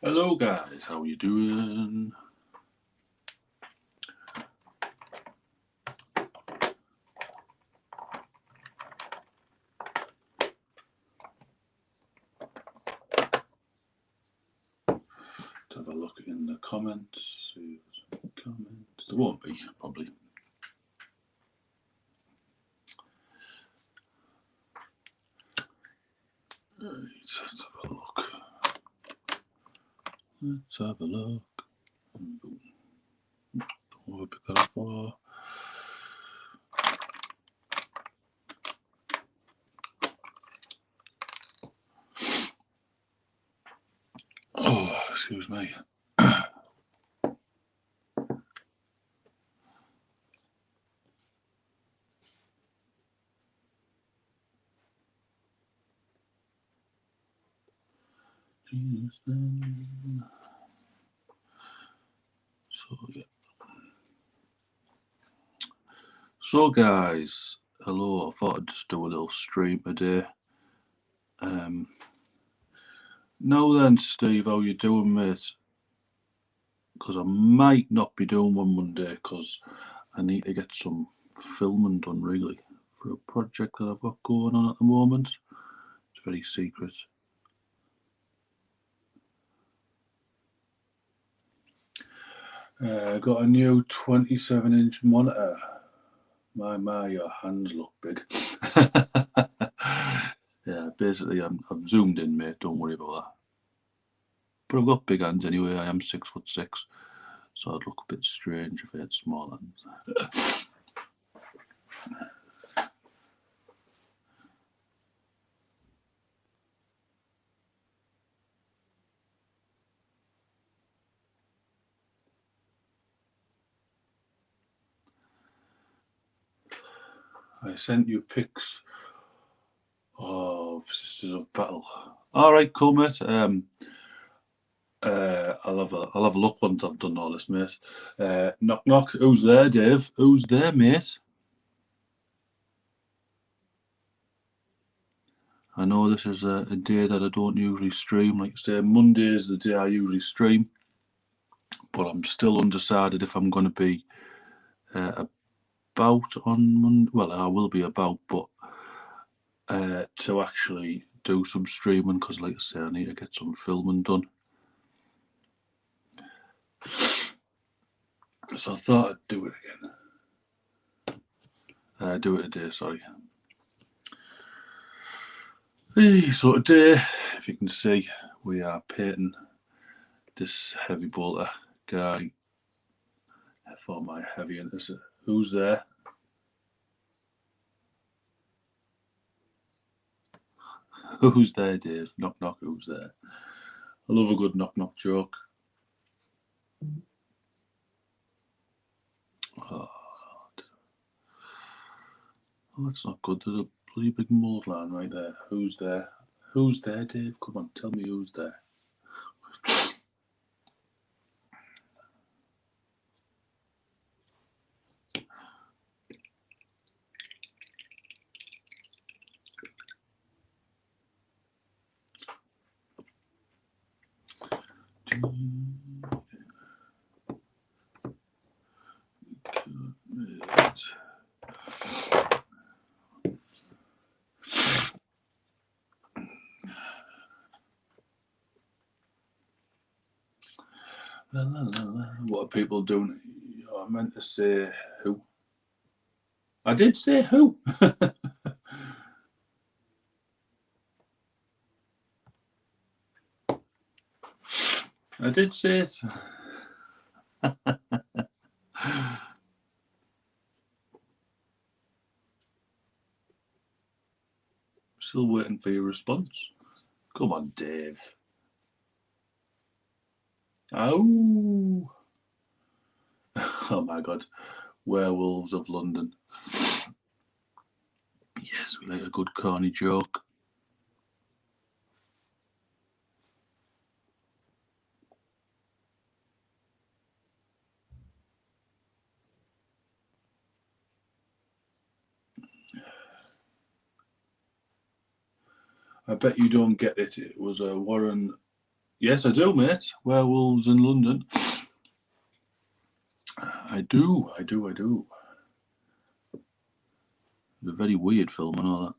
Hello guys, how you doing? Let's have a look in the comments. See if there's any comments. There won't be, probably. Right, let's have a look. Let's have a look. Don't want to pick that up for. Oh, excuse me. So yeah. So guys, hello. I thought I'd just do a little stream today. Now then, Steve, how you doing, mate? Because I might not be doing one Monday because I need to get some filming done really for a project that I've got going on at the moment. It's very secret. Got a new 27-inch monitor. My, your hands look big. Yeah, basically I've zoomed in, mate. Don't worry about that. But I've got big hands anyway. I am 6'6", so I'd look a bit strange if I had small hands. I sent you pics of Sisters of Battle. All right, cool, mate. I'll have a look once I've done all this, mate. Knock knock. Who's there, Dave? Who's there, mate? I know this is a day that I don't usually stream. Like I say, Monday is the day I usually stream, but I'm still undecided if I'm going to be about on Monday. Well, I will be about, but to actually do some streaming because, like I say, I need to get some filming done. So I thought I'd do it again. Do it today, sorry. So today, if you can see, we are painting this heavy bolter guy for my heavy intercessor. Who's there? Who's there, Dave? Knock knock, who's there? I love a good knock knock joke. Oh, that's not good. There's a bloody big mold line right there. Who's there? Who's there, Dave? Come on, tell me who's there. What are people doing? I meant to say who. I did say who. I did say it. Still waiting for your response. Come on, Dave. Oh. Oh my God. Werewolves of London. Yes, we like a good corny joke. I bet you don't get it. It was a Warren Yes, I do, mate. Werewolves in London. I do. It's a very weird film and all that.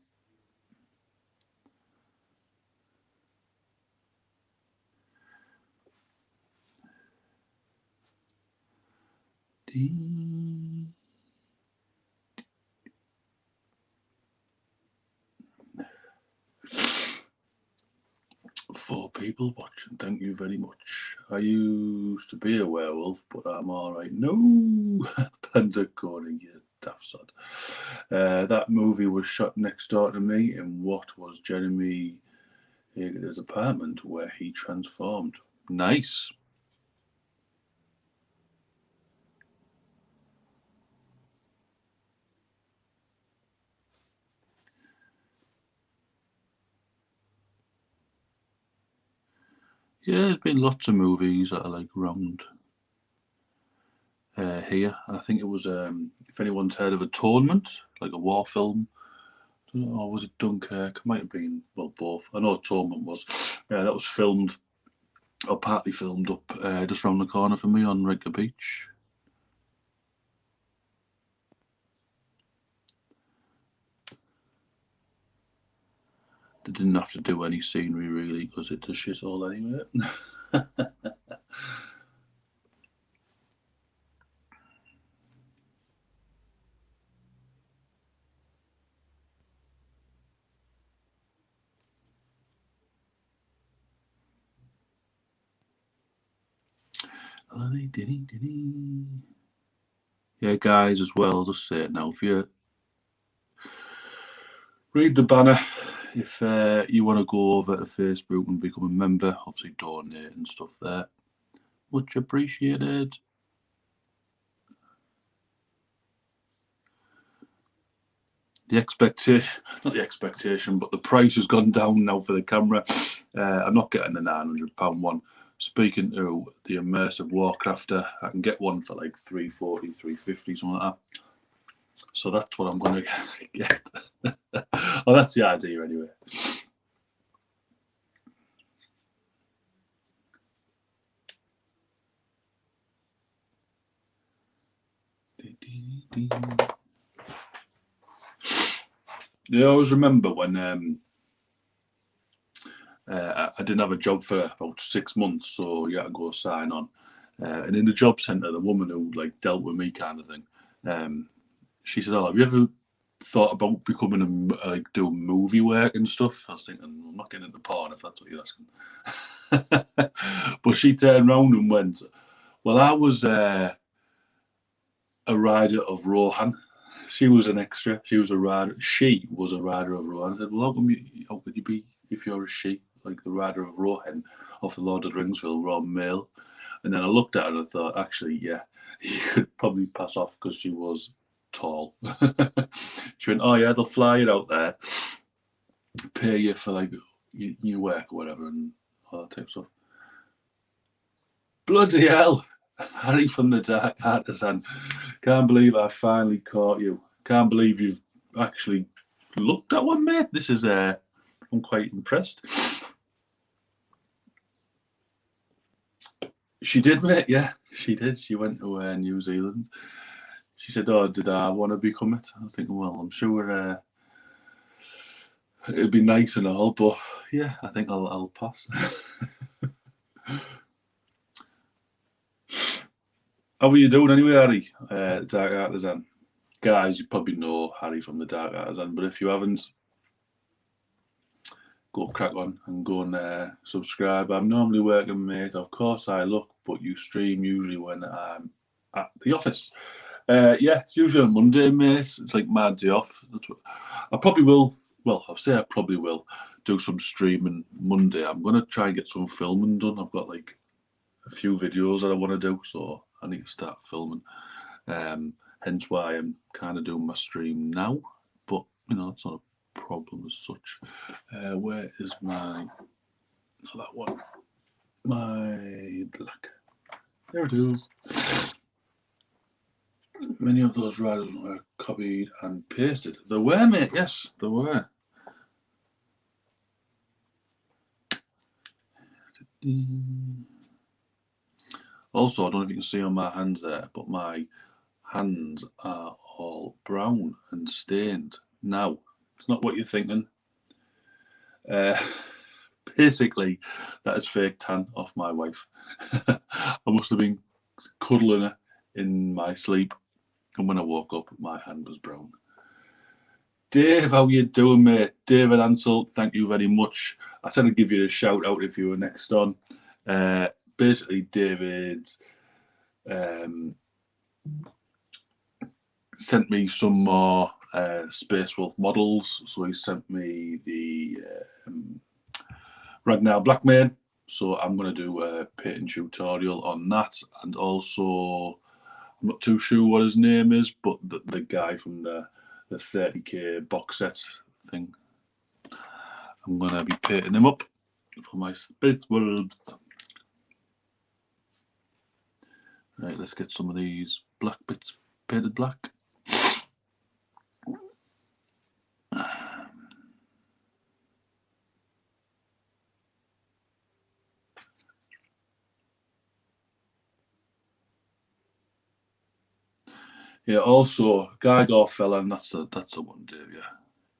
Four people watching, thank you very much. I used to be a werewolf, but I'm alright. No! Pentacorning, you daft sod. That movie was shot next door to me in what was Jeremy Hager's apartment where he transformed. Nice. Yeah, there's been lots of movies that are like around here. I think it was, if anyone's heard of Atonement, like a war film, or was it Dunkirk? It might have been, well, both. I know Atonement was. Yeah, that was filmed, or partly filmed up just around the corner from me on Regga Beach. They didn't have to do any scenery really because it's a shithole anyway. Yeah, guys, as well, I'll just say it now. If you read the banner, if you want to go over to Facebook and become a member, obviously donate and stuff there. Much appreciated. The expectation, not the expectation, but the price has gone down now for the camera. I'm not getting the £900 one. Speaking to the immersive Warcrafter, I can get one for like 340, 350, something like that. So that's what I'm going to get. Well, that's the idea anyway. I always remember when I didn't have a job for about 6 months, so you had to go sign on. And in the job centre, the woman who like dealt with me, kind of thing, she said, "Oh, have you ever thought about becoming like doing movie work and stuff?" I was thinking, I'm not getting into porn if that's what you're asking. But she turned around and went, "Well, I was a rider of Rohan." She was an extra. She was a rider. She was a rider of Rohan. I said, "Well, how could you be if you're a she, like the rider of Rohan off the Lord of the Rings film, Ron male?" And then I looked at her and I thought, actually, yeah, you could probably pass off because she was tall. She went, "Oh yeah, they'll fly you out there, pay you for like your work or whatever, and all that type of stuff." Bloody hell, Harry from the Dark Artisan. Can't believe I finally caught you. Can't believe you've actually looked at one, mate. This is I'm quite impressed. She did, mate. Yeah, she did. She went to New Zealand. She said, "Oh, did I want to become it?" I was thinking, well, I'm sure it'd be nice and all, but yeah, I think I'll pass. How are you doing anyway, Harry? Dark Artisan. Guys, you probably know Harry from the Dark Artisan, but if you haven't, go crack on and go and subscribe. I'm normally working, mate. Of course I look, but you stream usually when I'm at the office. Yeah, it's usually on Monday, mate. It's like my day off. That's what I probably will. Well, I'll say I probably will do some streaming Monday. I'm gonna try and get some filming done. I've got like a few videos that I want to do, so I need to start filming. Hence why I'm kind of doing my stream now. But it's not a problem as such. Where is my? Not that one. My black. There it is. Many of those riders were copied and pasted. There were, mate. Yes, there were. Also, I don't know if you can see on my hands there, but my hands are all brown and stained. Now, it's not what you're thinking. Basically, that is fake tan off my wife. I must have been cuddling her in my sleep, and when I woke up, my hand was brown. Dave, how you doing, mate? David Ansel, thank you very much. I said I'd give you a shout out if you were next on. Basically, David sent me some more Space Wolf models. So he sent me the Ragnar Blackmane. So I'm going to do a painting tutorial on that. And also, I'm not too sure what his name is, but the guy from the 30k box set thing. I'm going to be painting him up for my spacewolves. Right, let's get some of these black bits painted black. Yeah, also Geiger fella, and that's the one, Dave. Yeah,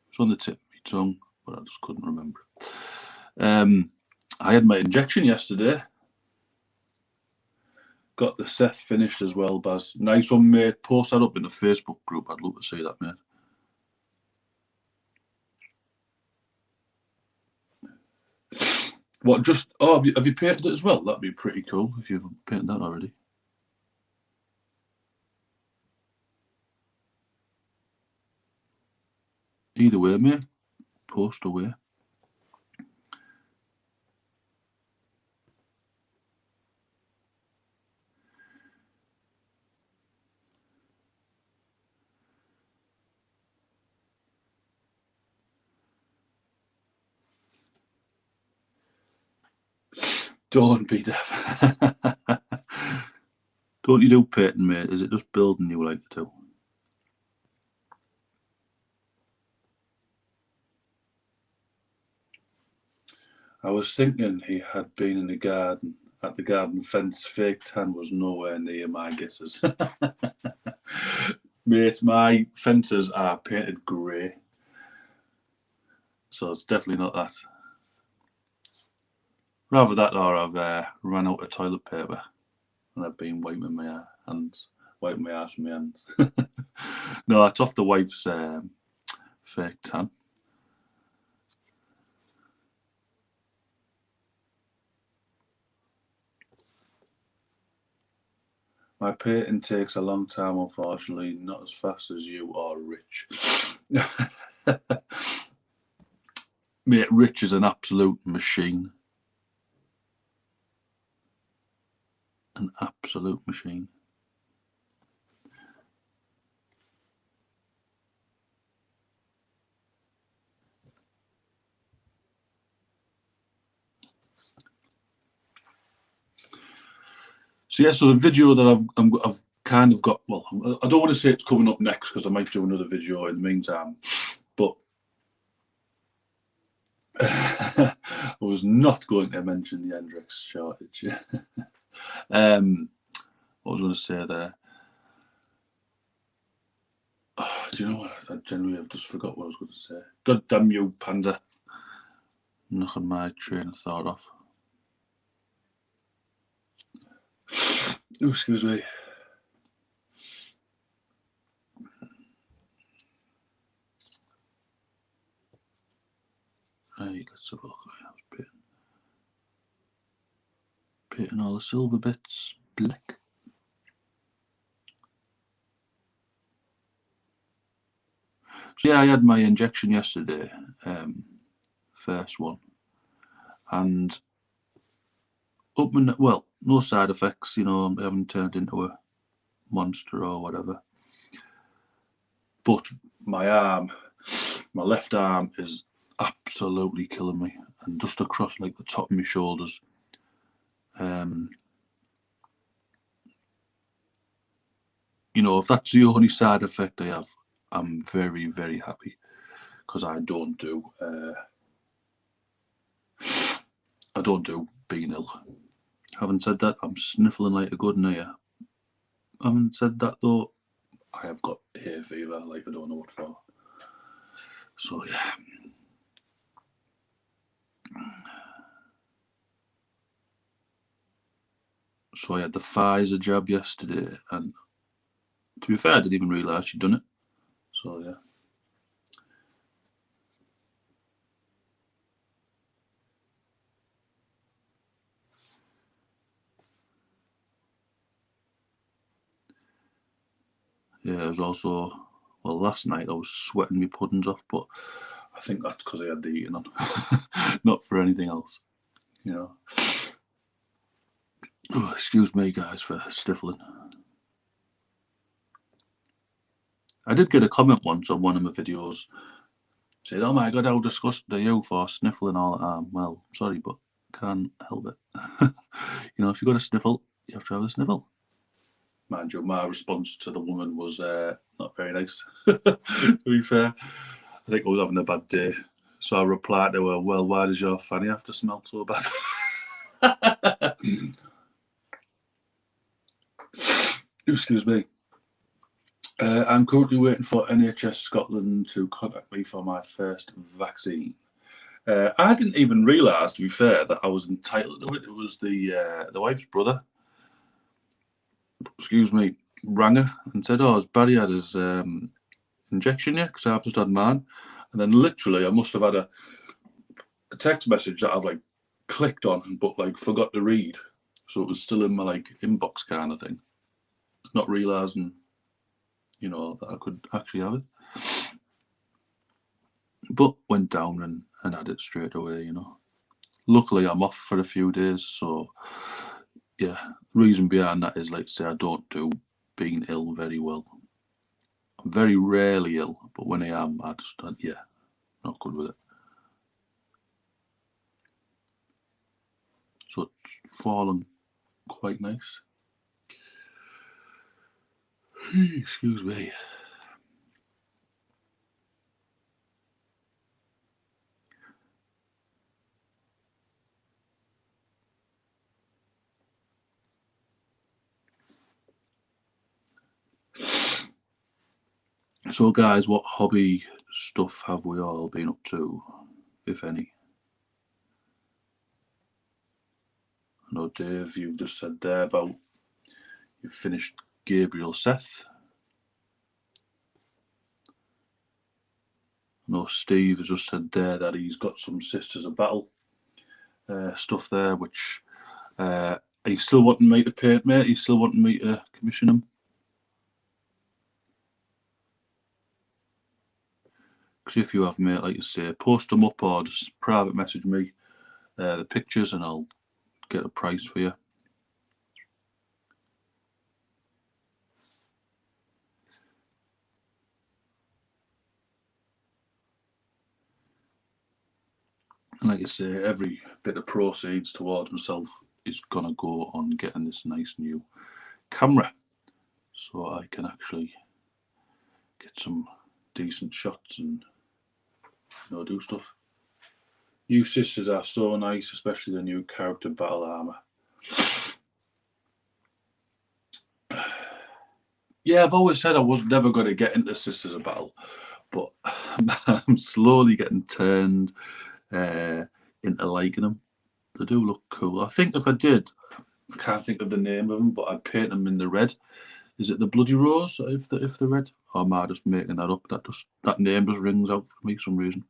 it's on the tip of my tongue, but I just couldn't remember it. I had my injection yesterday. Got the Seth finished as well, Baz. Nice one, mate. Post that up in the Facebook group. I'd love to see that, mate. What? Just have you painted it as well? That'd be pretty cool if you've painted that already. Either way, mate. Post away. Don't be deaf. Don't you do painting, mate? Is it just building you like to do? I was thinking he had been in the garden, at the garden fence. Fake tan was nowhere near my guesses. Mate, my fences are painted grey. So it's definitely not that. Rather that, or I've run out of toilet paper and I've been wiping my hands, wiping my ass with my hands. No, it's off the wife's fake tan. My painting takes a long time, unfortunately, not as fast as you or Rich. Mate, Rich is an absolute machine. An absolute machine. So yeah, so the video that I've kind of got, well, I don't want to say it's coming up next because I might do another video in the meantime, but I was not going to mention the Hendrix shortage. What was I going to say there? Oh, do you know what? I genuinely have just forgot what I was going to say. God damn you, Panda. Knocking my train of thought off. Oh, excuse me. Right, let's have a look. I was painting all the silver bits black. So yeah, I had my injection yesterday, first one, and well, no side effects. You know, I haven't turned into a monster or whatever. But my arm, my left arm, is absolutely killing me, and just across like the top of my shoulders. You know, if that's the only side effect I have, I'm very, very happy because I don't do being ill. Having said that, I'm sniffling like a good one here. Having said that though, I have got hay fever, like I don't know what for. So yeah. So I had the Pfizer jab yesterday, and to be fair, I didn't even realise she'd done it. So yeah. Yeah, it was also, well, last night I was sweating my puddings off, but I think that's because I had the eating on, not for anything else, you know. Oh, excuse me, guys, for sniffling. I did get a comment once on one of my videos saying, "Oh my god, how disgusting are you for sniffling all the time?" Well, sorry, but can't help it. You know, if you've got a sniffle, you have to have a sniffle. Mind you, my response to the woman was not very nice, to be fair. I think I was having a bad day. So I replied to her, "Well, why does your fanny have to smell so bad?" Excuse me. I'm currently waiting for NHS Scotland to contact me for my first vaccine. I didn't even realise, to be fair, that I was entitled to it. It was the wife's brother, excuse me, rang her and said, "Oh, has Barry had his injection yet? Because I've just had mine." And then literally, I must have had a text message that I've like clicked on, but like forgot to read, so it was still in my like inbox kind of thing. Not realising, you know, that I could actually have it. But went down and had it straight away, you know. Luckily, I'm off for a few days, so yeah. Reason behind that is, like, say, I don't do being ill very well. I'm very rarely ill, but when I am, yeah, not good with it. So it's fallen quite nice. Excuse me. So, guys, what hobby stuff have we all been up to, if any? I know, Dave, you've just said there about you've finished Gabriel Seth. I know Steve has just said there that he's got some Sisters of Battle stuff there, which are you still wanting me to paint, mate? Are you still wanting me to commission them? Because if you have, mate, like you say, post them up or just private message me the pictures and I'll get a price for you. And like you say, every bit of proceeds towards myself is going to go on getting this nice new camera so I can actually get some decent shots and, you know, do stuff. New Sisters are so nice, especially the new character battle armor. Yeah, I've always said I was never going to get into Sisters of Battle, but I'm slowly getting turned into liking them. They do look cool. I think if I did, I can't think of the name of them, but I'd paint them in the red. Is it the Bloody Rose? If the red, or am I just making that up? That name just rings out for me for some reason.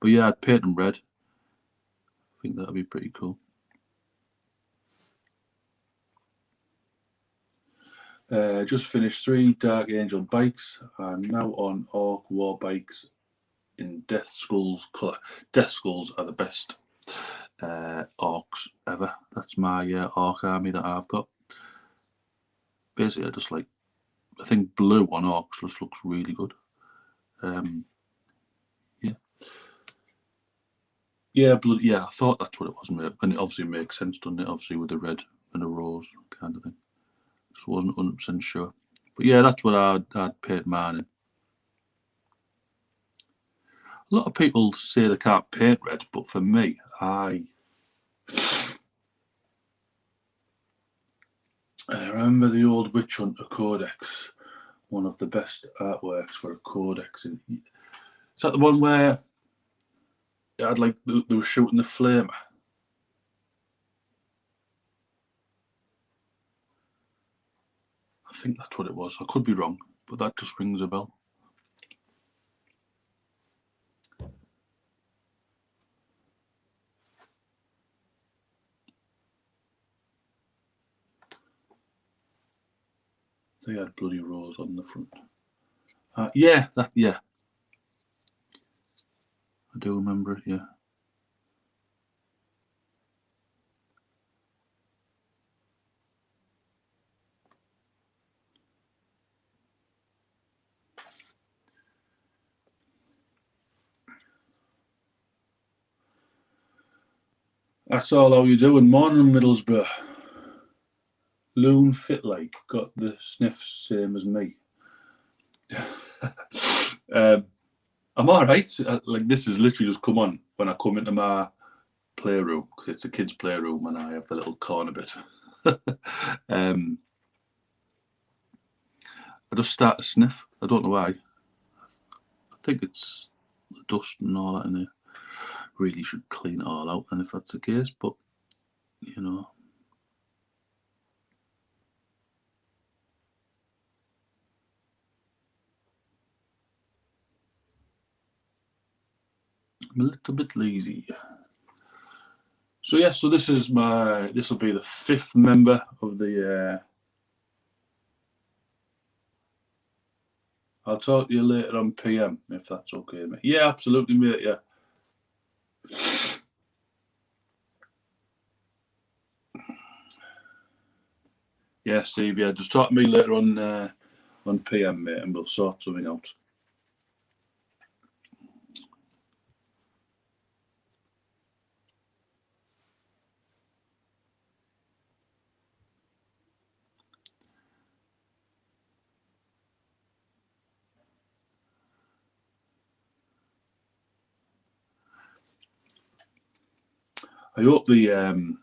But yeah, I'd paint them red. I think that'd be pretty cool. Just finished 3 Dark Angel bikes. I'm now on Orc War bikes in Death Skulls colour. Death Skulls are the best orcs ever. That's my orc army that I've got. Basically, I think blue on orcs just looks really good. Yeah. Yeah, yeah, I thought that's what it was, mate. And it obviously makes sense, doesn't it? Obviously, with the red and a rose kind of thing. Just wasn't 100% sure. But yeah, that's what I'd paid mine in. A lot of people say they can't paint red, but for me, I I remember the old Witch Hunter Codex, one of the best artworks for a codex. Is that the one where it had like they were shooting the flamer? I think that's what it was. I could be wrong, but that just rings a bell. They had bloody rose on the front. Yeah, I do remember it. Yeah. That's all how you doing. Morning, Middlesbrough. Loon fit like got the sniffs same as me. I'm all right. Like this has literally just come on when I come into my playroom because it's a kids' playroom and I have the little corner bit. I just start to sniff. I don't know why. I think it's the dust and all that in there. Really should clean it all out, and if that's the case, but you know. I'm a little bit lazy. So yeah, so this will be the 5th member of the I'll talk to you later on PM if that's okay, mate. Yeah, absolutely, mate, yeah. Yeah, Steve, yeah, just talk to me later on PM, mate, and we'll sort something out. I hope the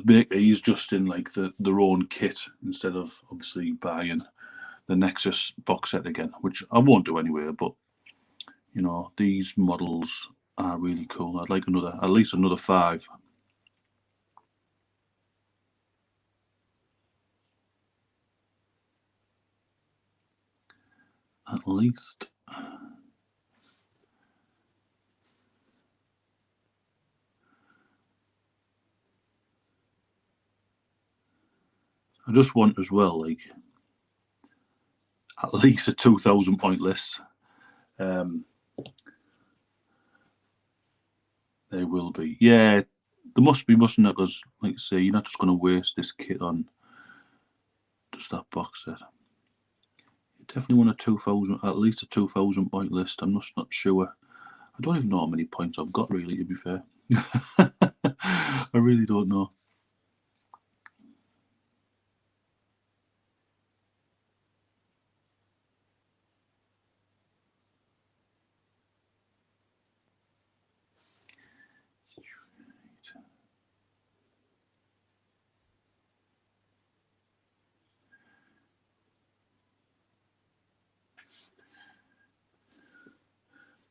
bakery is just in like their own kit instead of obviously buying the Nexus box set again, which I won't do anyway. But you know, these models are really cool. I'd like at least another 5. At least. I just want as well, like at least a 2,000 point list. They will be. Yeah, there must be, mustn't it? Because, like I say, you're not just going to waste this kit on just that box set. You definitely want at least a 2,000 point list. I'm just not sure. I don't even know how many points I've got, really, to be fair. I really don't know.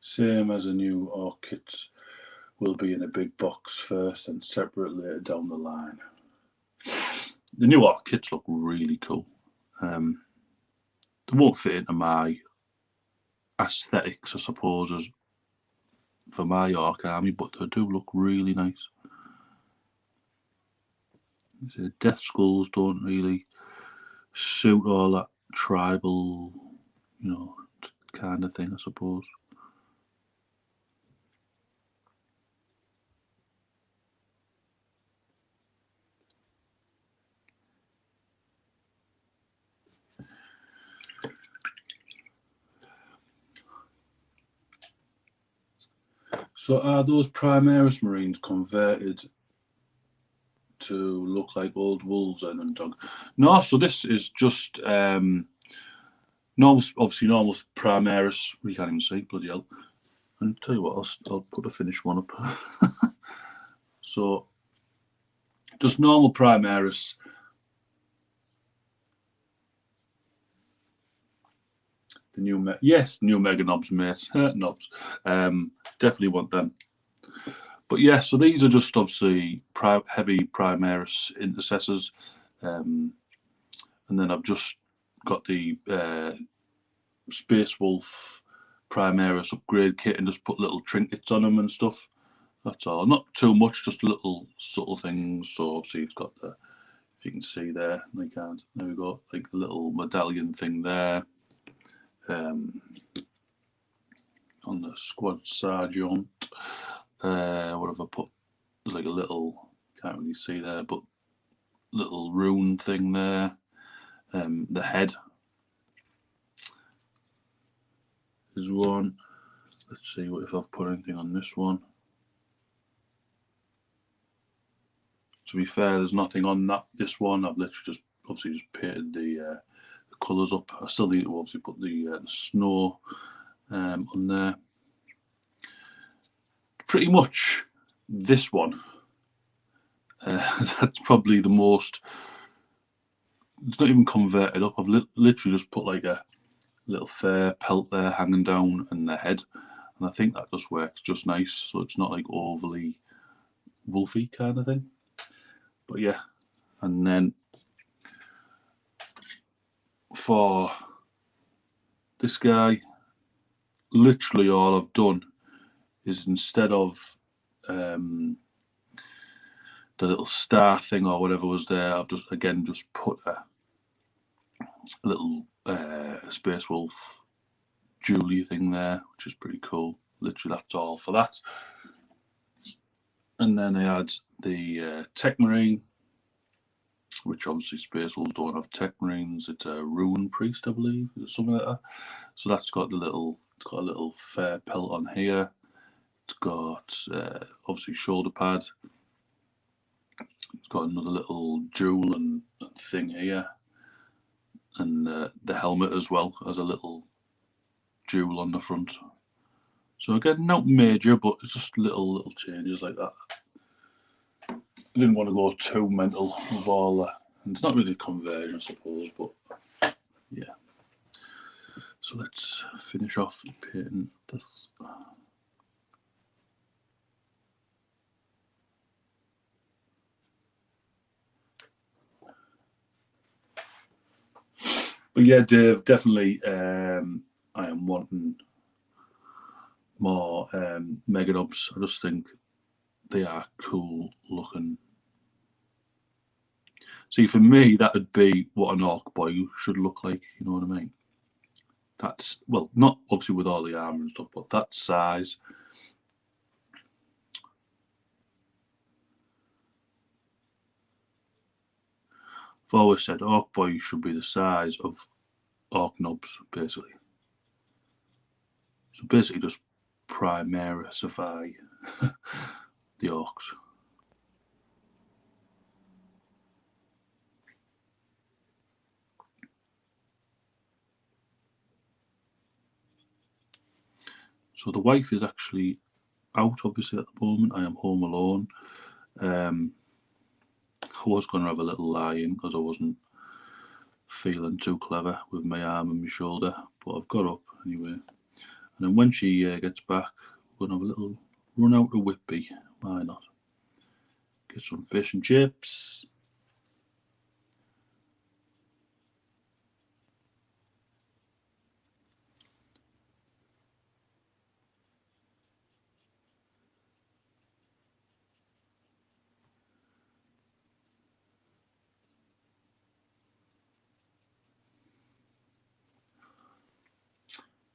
Same as a new orchid will be in a big box first and separate later down the line. The new orchids look really cool. They won't fit into my aesthetics, I suppose, as for my Orc army, but they do look really nice. Death skulls don't really suit all that tribal, you know, kind of thing, I suppose. So are those Primaris Marines converted to look like old wolves and Underdog? No, so this is just normal, obviously normal Primaris. We can't even see, bloody hell. And tell you what, I'll put a finished one up. So Just normal Primaris. The new new Mega Knobs, mate. Knobs. Definitely want them. But yeah, so these are just obviously heavy Primaris intercessors. And then I've just got the Space Wolf Primaris upgrade kit and just put little trinkets on them and stuff. That's all. Not too much, just little subtle things. So obviously it's got the, if you can see there, they can't. There we go, like a little medallion thing there. On the squad sergeant, what have I put? There's like a little, can't really see there, but little rune thing there. The head is one. Let's see if I've put anything on this one. To be fair, there's nothing on this one. I've literally just obviously just painted the colours up. I still need to obviously put the snow on there. Pretty much this one. That's probably the most. It's not even converted up. I've literally just put like a little fair pelt there hanging down and the head, and I think that just works just nice. So it's not like overly wolfy kind of thing. But yeah, and then for this guy, literally all I've done is instead of the little star thing or whatever was there, I've just put a little Space Wolf Julie thing there, which is pretty cool. Literally, that's all for that. And then I had the Tech Marine, which obviously Space Wolves don't have Tech Marines. It's a Rune Priest, I believe, something like that. So that's got a little fair pelt on here. It's got obviously shoulder pad. It's got another little jewel and thing here, and the helmet as well has a little jewel on the front. So again, not major, but it's just little changes like that. I didn't want to go too mental with all that. And it's not really a conversion, I suppose, but yeah. So let's finish off painting this. But yeah, Dave, definitely I am wanting more Mega Knobs. I just think they are cool looking. See, for me, that would be what an Orc Boy should look like, you know what I mean? That's, well, not obviously with all the armour and stuff, but that size. I've always said Orc Boy should be the size of Orc Knobs, basically. So basically just Primarisify the Orcs. So the wife is actually out, obviously, at the moment. I am home alone. I was going to have a little lie in because I wasn't feeling too clever with my arm and my shoulder, but I've got up anyway. And then when she gets back, we're going to have a little run out to Whitby. Why not? Get some fish and chips.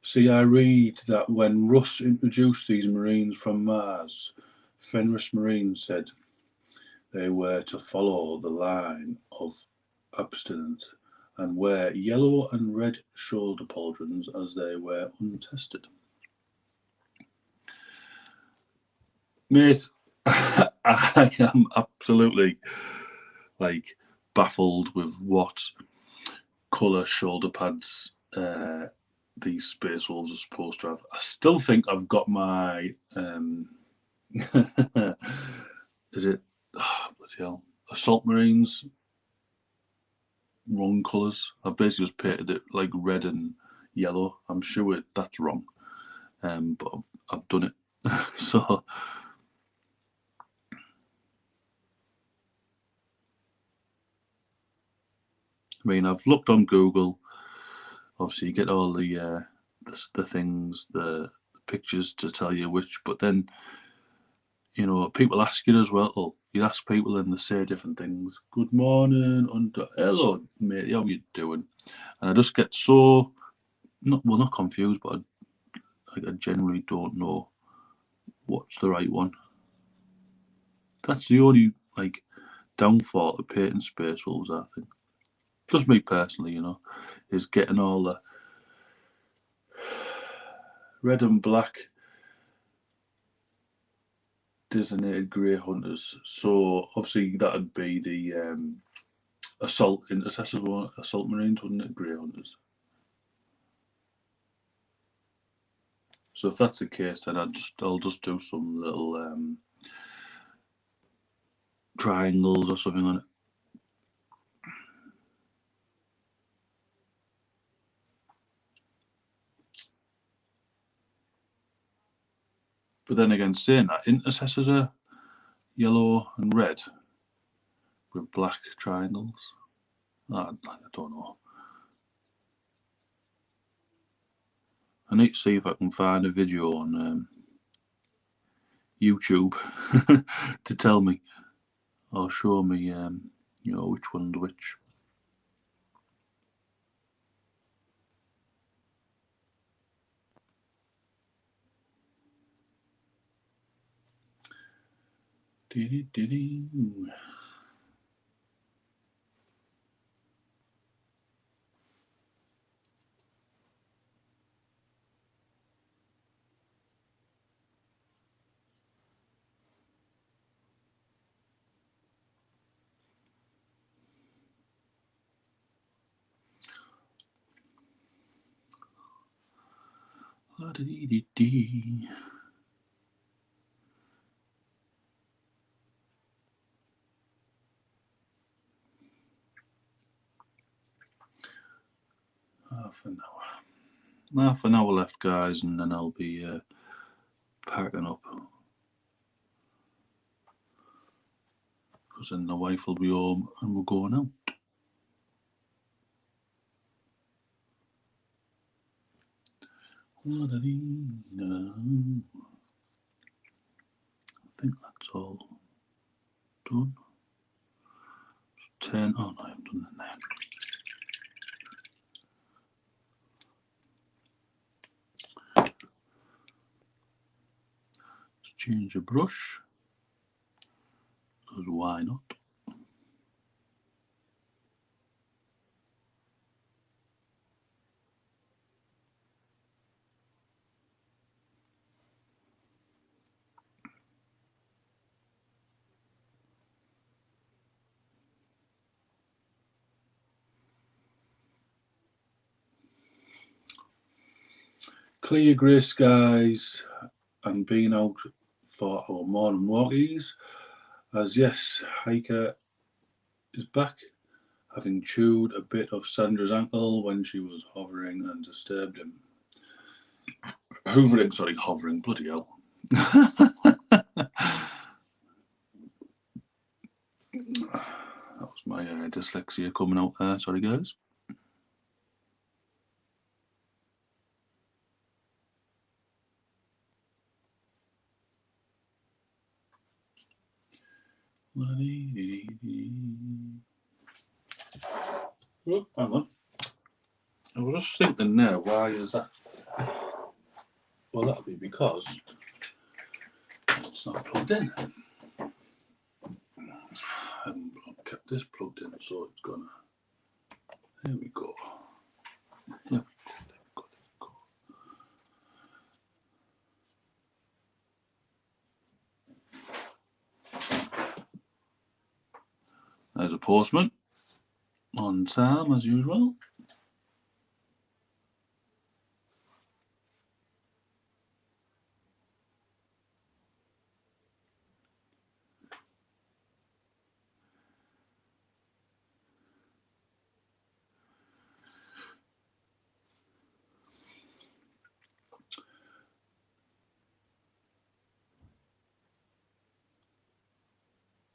See, I read that when Russ introduced these Marines from Mars, Fenris Marines said they were to follow the line of abstinence and wear yellow and red shoulder pauldrons as they were untested. Mate, I am absolutely like baffled with what colour shoulder pads these Space Wolves are supposed to have. I still think I've got my is it bloody hell, salt marines, wrong colours. I basically just painted it like red and yellow. I'm sure that's wrong, but I've done it. So I mean, I've looked on Google. Obviously, you get all the things, the pictures to tell you which. But then, you know, people ask you as well. Oh, you ask people and they say different things. Good morning, hello, mate. How you doing? And I just get so not confused, but I generally don't know what's the right one. That's the only like downfall of painting Space Wolves, I think. Just me personally, you know, is getting all the red and black designated grey hunters. So obviously that'd be the assault intercessors, assault marines, wouldn't it? Grey hunters. So if that's the case, then I'll just do some little triangles or something on it. But then again, saying that, intercessors are yellow and red with black triangles. I don't know. I need to see if I can find a video on YouTube to tell me or show me, you know, which one's which. Half an hour. Half an hour left, guys, and then I'll be packing up. Because then the wife will be home and we're going out. I think that's all done. Just turn. Oh no, I haven't done it now. Let's change the brush. Because why not? Clear grey skies and being out for our morning walkies. As yes, Hiker is back, having chewed a bit of Sandra's ankle when she was hovering and disturbed him. Hovering, bloody hell. That was my dyslexia coming out there, sorry guys. Oh, hang on. I was just thinking now, why is that? Well, that'll be because it's not plugged in. I haven't kept this plugged in, so it's gonna. There we go. There we go. There's a postman on time as usual.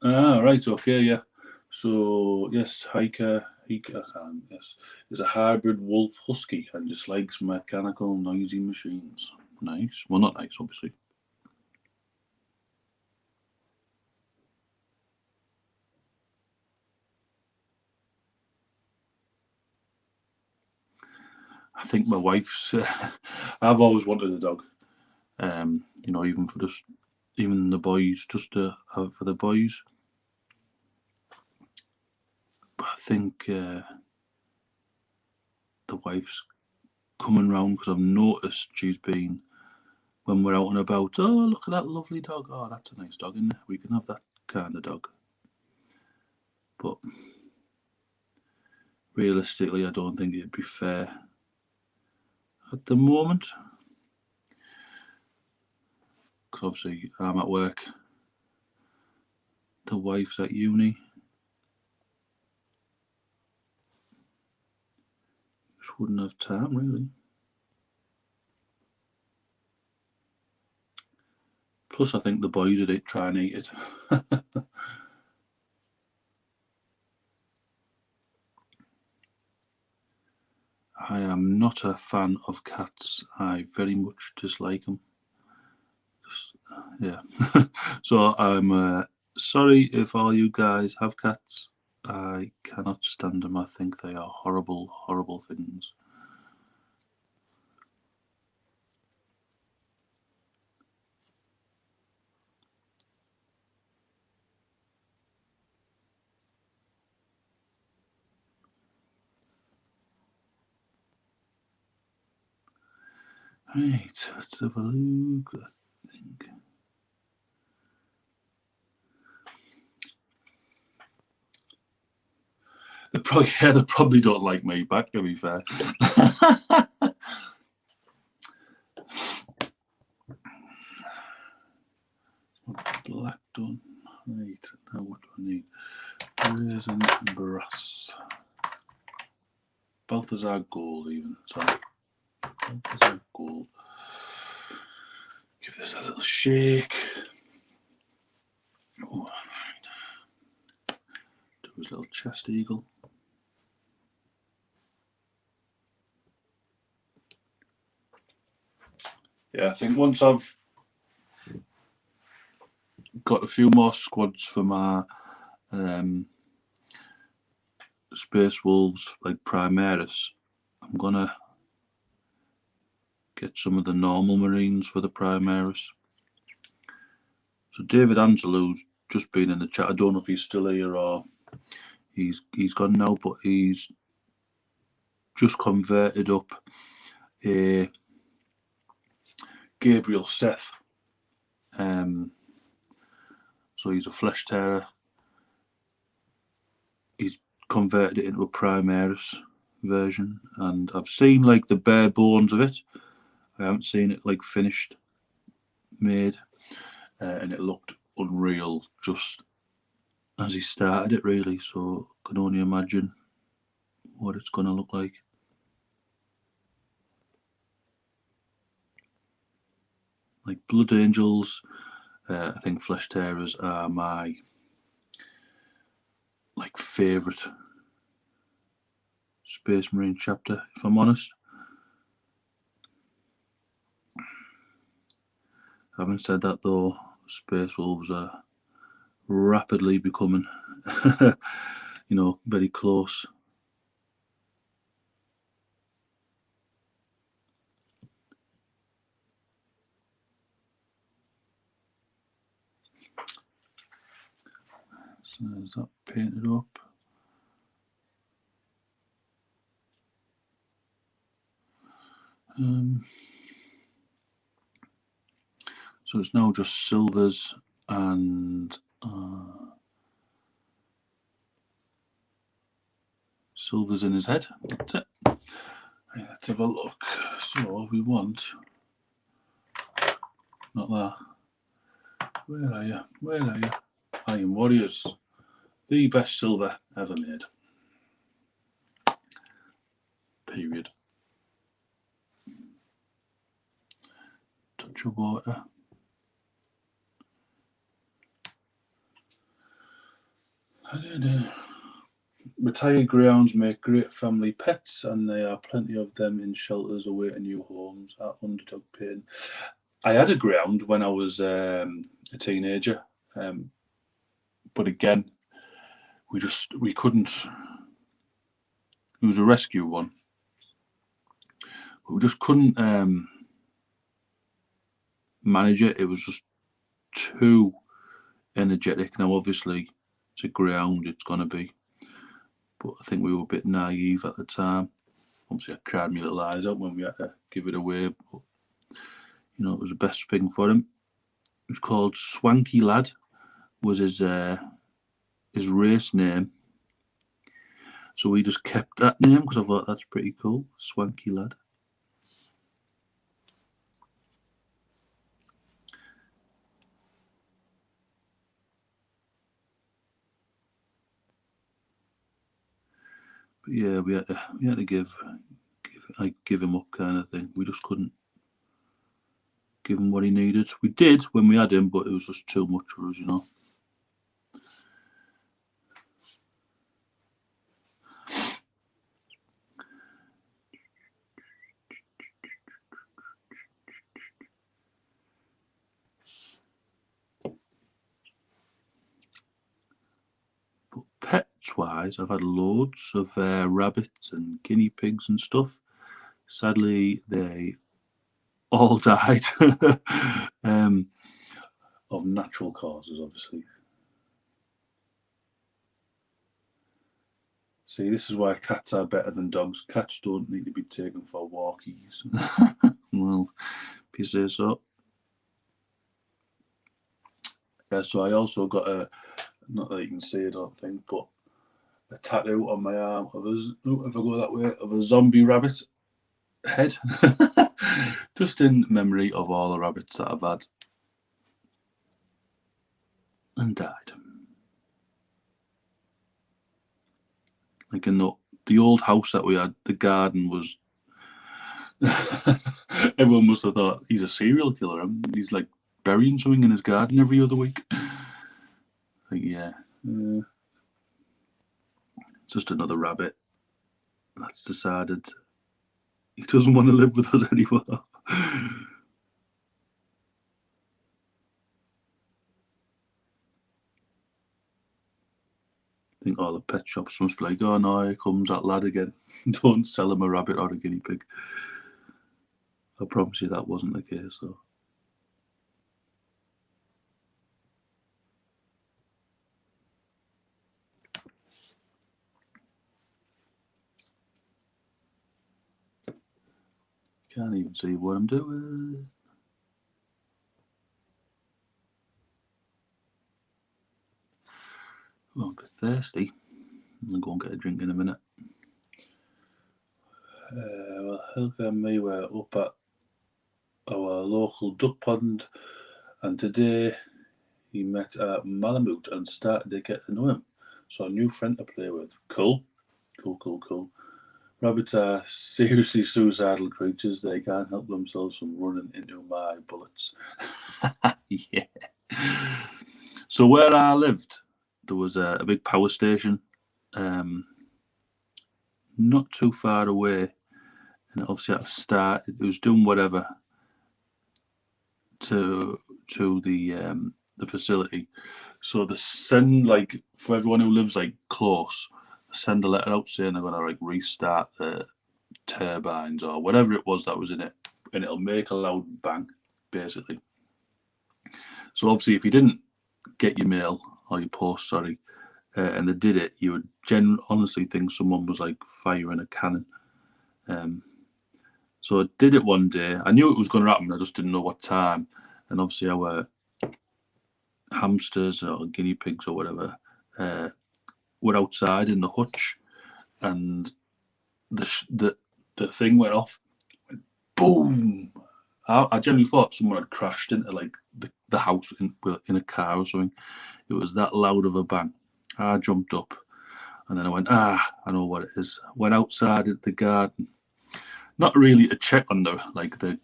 Ah, right, okay, yeah. So, yes, Hiker, yes, is a hybrid wolf husky and dislikes mechanical, noisy machines. Nice. Well, not nice, obviously. I think my wife's. I've always wanted a dog. Even for even the boys, just to have for the boys. But I think the wife's coming round because I've noticed she's been when we're out and about. Oh, look at that lovely dog! Oh, that's a nice dog, isn't it? We can have that kind of dog. But realistically, I don't think it'd be fair at the moment. Because obviously, I'm at work, the wife's at uni. Just wouldn't have time, really. Plus, I think the boys would try and eat it. I am not a fan of cats. I very much dislike them. Yeah. So I'm sorry if all you guys have cats. I cannot stand them. I think they are horrible, horrible things. Right, let's have a look. I think. They probably don't like me back, to be fair. Black done. Right, now what do I need? Raisin brass. Balthazar gold, even. Sorry. Balthazar gold. Give this a little shake. Oh, do his little chest eagle. Yeah, I think once I've got a few more squads for my Space Wolves like Primaris, I'm gonna get some of the normal Marines for the Primaris. So David Angelou's just been in the chat. I don't know if he's still here or he's gone now, but he's just converted up a Gabriel Seth. So he's a flesh tearer. He's converted it into a Primaris version, and I've seen like the bare bones of it. I haven't seen it like finished, made, and it looked unreal just as he started it, really. So I can only imagine what it's going to look like. Like Blood Angels, I think Flesh Tearers are my like favourite Space Marine chapter, if I'm honest. Having said that, though, Space Wolves are rapidly becoming, very close. So there's that painted up. So it's now just silvers and silvers in his head. That's it. Right, let's have a look. So we want not that. Where are you? Where are you? Iron Warriors, the best silver ever made. Period. Touch of water. Retired greyhounds make great family pets, and there are plenty of them in shelters awaiting new homes at Underdog Pain. I had a greyhound when I was a teenager, but again, we couldn't. It was a rescue one, but we just couldn't manage it. It was just too energetic. Now, obviously, it's a greyhound. It's gonna be, but I think we were a bit naive at the time. Obviously, I cried my little eyes out when we had to give it away, but you know, it was the best thing for him. It was called Swanky Lad, was his race name. So we just kept that name because I thought that's pretty cool, Swanky Lad. But yeah, we had to give him up kind of thing. We just couldn't give him what he needed. We did when we had him, but it was just too much for us, you know. But pets wise, I've had loads of rabbits and guinea pigs and stuff. Sadly, they all died of natural causes, obviously. See, this is why cats are better than dogs. Cats don't need to be taken for walkies. Well, if you say so. Yeah, so I also got not that you can see, I don't think, but a tattoo on my arm of if I go that way, of a zombie rabbit head. Just in memory of all the rabbits that I've had and died. Like in the old house that we had, the garden was. Everyone must have thought he's a serial killer. He's like burying something in his garden every other week. Like, yeah. Just another rabbit that's decided he doesn't want to live with us anymore. I think all the pet shops must be like, oh no, here comes that lad again. Don't sell him a rabbit or a guinea pig. I promise you that wasn't the case, though. Can't even see what I'm doing. Oh, I'm a bit thirsty. I'll go and get a drink in a minute. Well, Helga and me were up at our local duck pond, and today he met Malamute and started to get to know him. So a new friend to play with. Cool. Rabbits are seriously suicidal creatures. They can't help themselves from running into my bullets. Yeah. So where I lived, there was a big power station, not too far away, and obviously at the start it was doing whatever to the facility. So they send, like, for everyone who lives like close, send a letter out saying they're going to like restart the turbines or whatever it was that was in it, and it'll make a loud bang, basically. So obviously, if you didn't get your mail or your post, sorry, and they did it, you would honestly think someone was like firing a cannon. So I did it one day. I knew it was going to happen. I just didn't know what time. And obviously, our hamsters or guinea pigs or whatever were outside in the hutch, and the thing went off. Went boom! I generally thought someone had crashed into like the house in a car or something. It was that loud of a bang. I jumped up, and then I went, I know what it is. Went outside at the garden, not really to check on the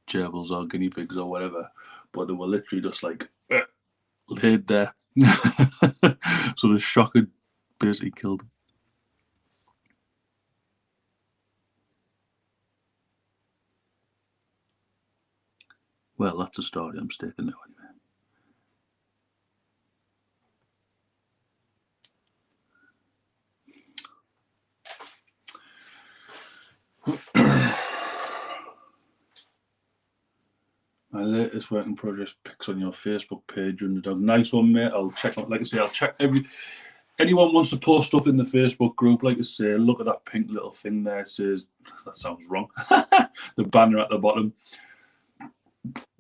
gerbils or guinea pigs or whatever, but they were literally just like laid there. So the shock had basically killed him. Well, that's a story I'm sticking now anyway. My latest work in progress pics on your Facebook page, Underdog. Nice one, mate. I'll check out. Like I say, I'll check anyone wants to post stuff in the Facebook group. Like I say, look at that pink little thing there. It says, that sounds wrong. The banner at the bottom.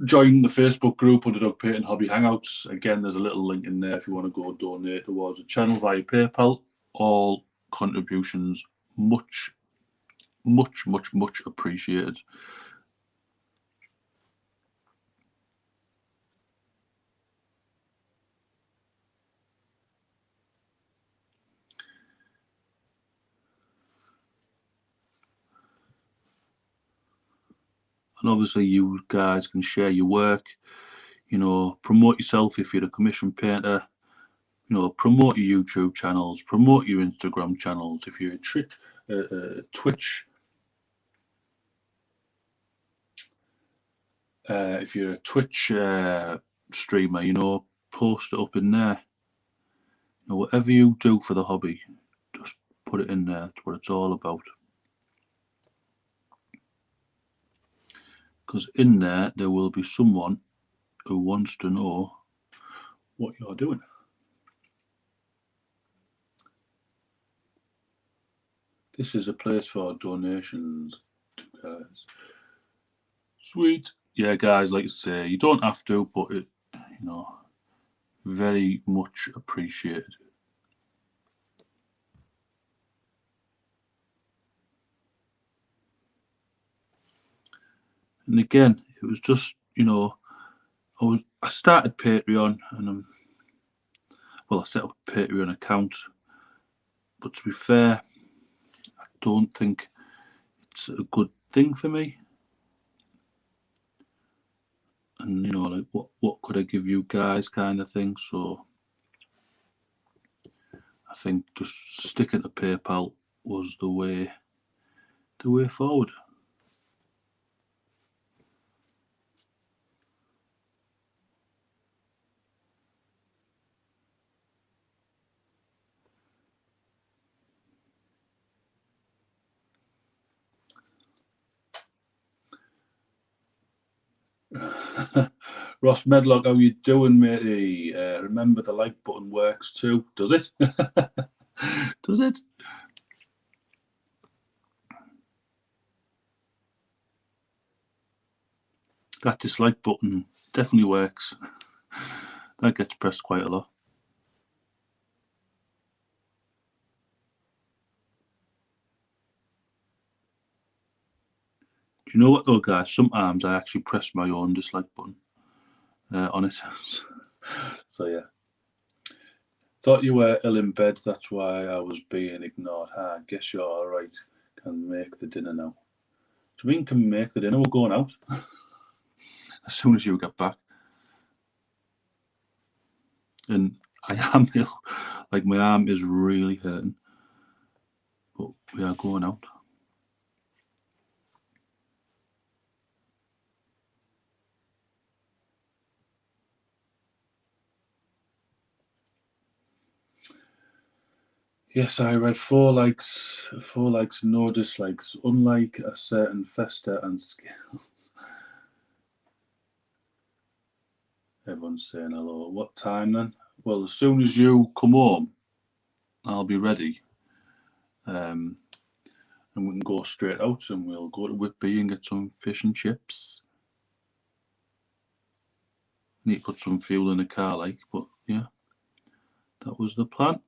Join the Facebook group, Underdog Painting Hobby Hangouts. Again, there's a little link in there if you want to go donate towards the channel via PayPal. All contributions much appreciated. And obviously you guys can share your work, promote yourself if you're a commission painter, promote your YouTube channels, promote your Instagram channels. If you're a Twitch, if you're a Twitch streamer, post it up in there. Whatever you do for the hobby, just put it in there. That's what it's all about. Because in there will be someone who wants to know what you're doing. This is a place for donations, guys. Sweet. Yeah, guys, like I say, you don't have to, but it, very much appreciated. And again, it was just, I started Patreon and I set up a Patreon account, but to be fair, I don't think it's a good thing for me. And like what could I give you guys, kind of thing. So I think just sticking to PayPal was the way forward. Ross Medlock, how you doing, matey? Remember the like button works too. Does it? Does it? That dislike button definitely works. That gets pressed quite a lot. Do you know what though, guys? Sometimes I actually press my own dislike button on it. So yeah. Thought you were ill in bed, that's why I was being ignored. I guess you're alright. Can make the dinner now. Do you mean can make the dinner? We're going out. As soon as you get back. And I am ill. Like my arm is really hurting. But we are going out. Yes, I read 4 likes, no dislikes, unlike a certain Festa and Skills. Everyone's saying hello. What time then? Well, as soon as you come home, I'll be ready. And we can go straight out and we'll go to Whitby and get some fish and chips. Need to put some fuel in the car, but yeah, that was the plan.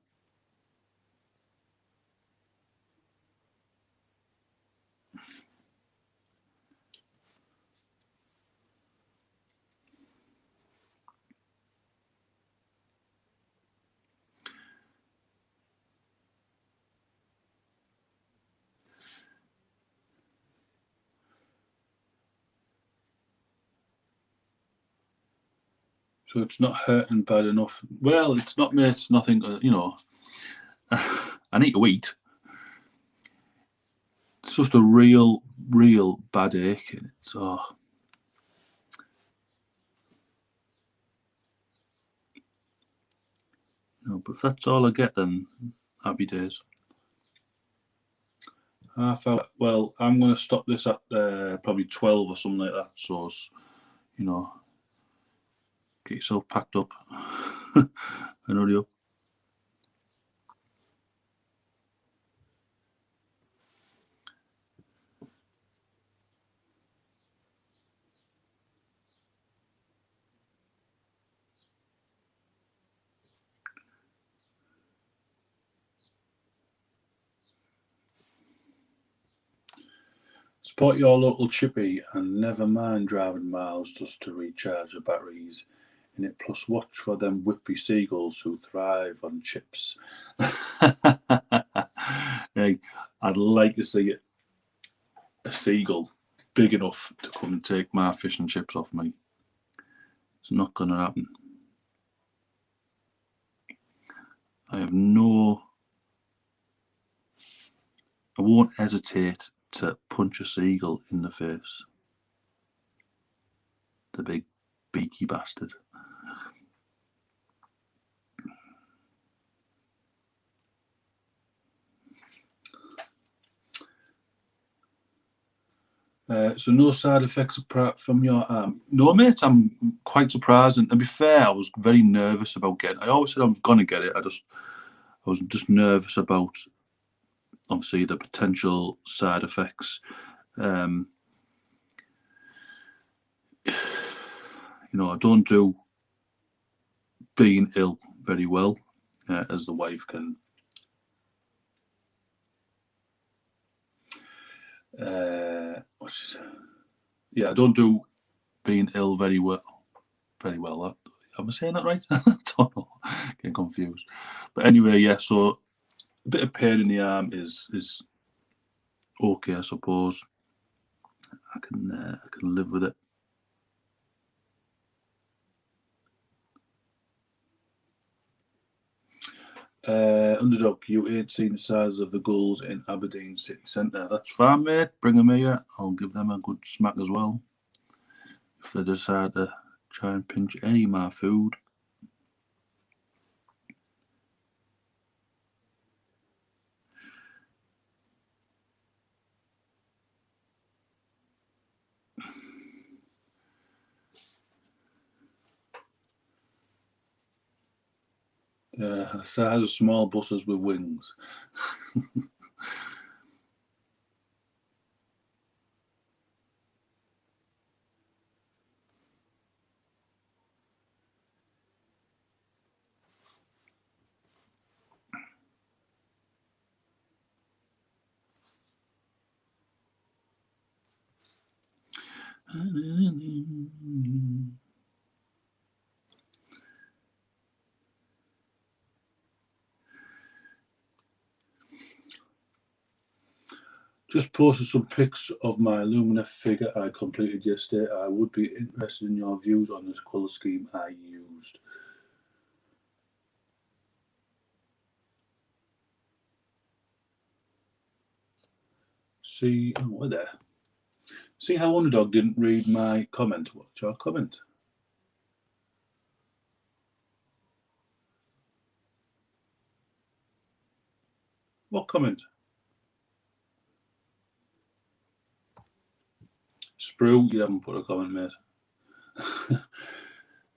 So it's not hurting bad enough. Well, it's not, mate. It's nothing, you know. I need to eat. It's just a real bad ache. It's, oh. No, but if that's all I get, then happy days. Half hour. Well, I'm going to stop this at probably 12 or something like that. So, you know, get yourself packed up and hurry up. Spot your local chippy and never mind driving miles just to recharge the batteries in it. Plus, watch for them whippy seagulls who thrive on chips. Hey, I'd like to see a seagull big enough to come and take my fish and chips off me. It's not going to happen. I won't hesitate to punch a seagull in the face. The big beaky bastard. So no side effects apart from your arm. No, mate, I'm quite surprised. And to be fair, I was very nervous about getting it. I always said I was going to get it. I was just nervous about, obviously, the potential side effects. You know, I don't do being ill very well, as the wife can I don't do being ill very well. Am I saying that right? I don't know. Getting confused. But anyway, yeah. So a bit of pain in the arm is okay, I suppose. I can live with it. Underdog, you ain't seen the size of the gulls in Aberdeen city centre. That's fine, mate. Bring them here. I'll give them a good smack as well. If they decide to try and pinch any of my food. The size of small buses with wings. Just posted some pics of my Lumina figure I completed yesterday. I would be interested in your views on this colour scheme I used. See, we're there. See how Underdog didn't read my comment? What's your comment? What comment? Sprue, you haven't put a comment,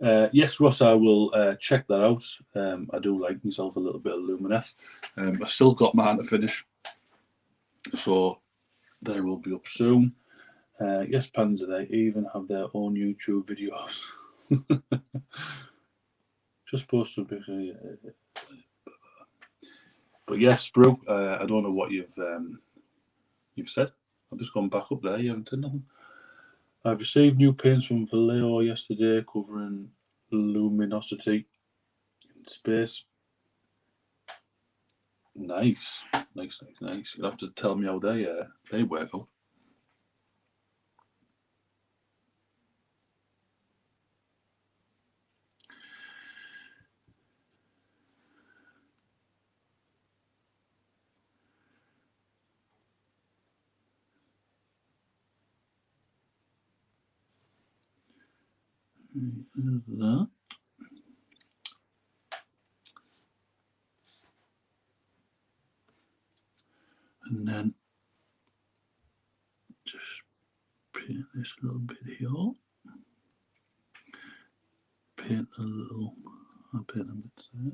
mate. Yes, Ross, I will check that out. I do like myself a little bit of Lumineth. I still got mine to finish, so they will be up soon. Yes, Panzer, they even have their own YouTube videos. Just post some pictures. But yes, Sprue, I don't know what you've said. I've just gone back up there. You haven't said nothing. I've received new paints from Vallejo yesterday covering luminosity in space. Nice. You'll have to tell me how they work out. That. And then just paint this little bit here. Paint a little, I'll paint a bit there.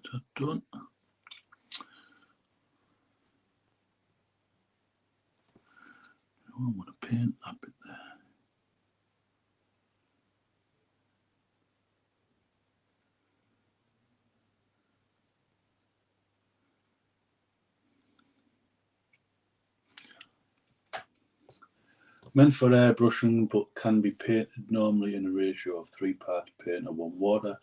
Is that done? I'm going to paint that bit there. Meant for airbrushing, but can be painted normally in a ratio of 3 parts paint and 1 water.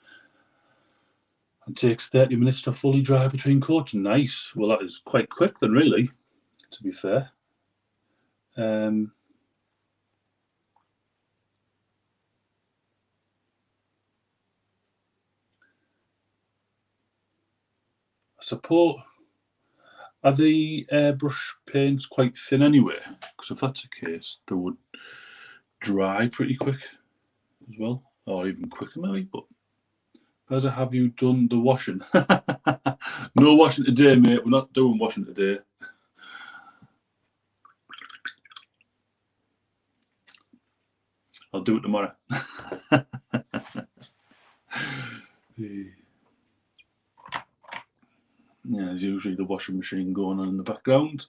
And takes 30 minutes to fully dry between coats. Nice. Well, that is quite quick then, really, to be fair. I suppose, are the airbrush paints quite thin anyway? Because if that's the case, they would dry pretty quick as well, or even quicker maybe. But Beza, have you done the washing? No washing today, mate. We're not doing washing today. I'll do it tomorrow. Yeah, there's usually the washing machine going on in the background.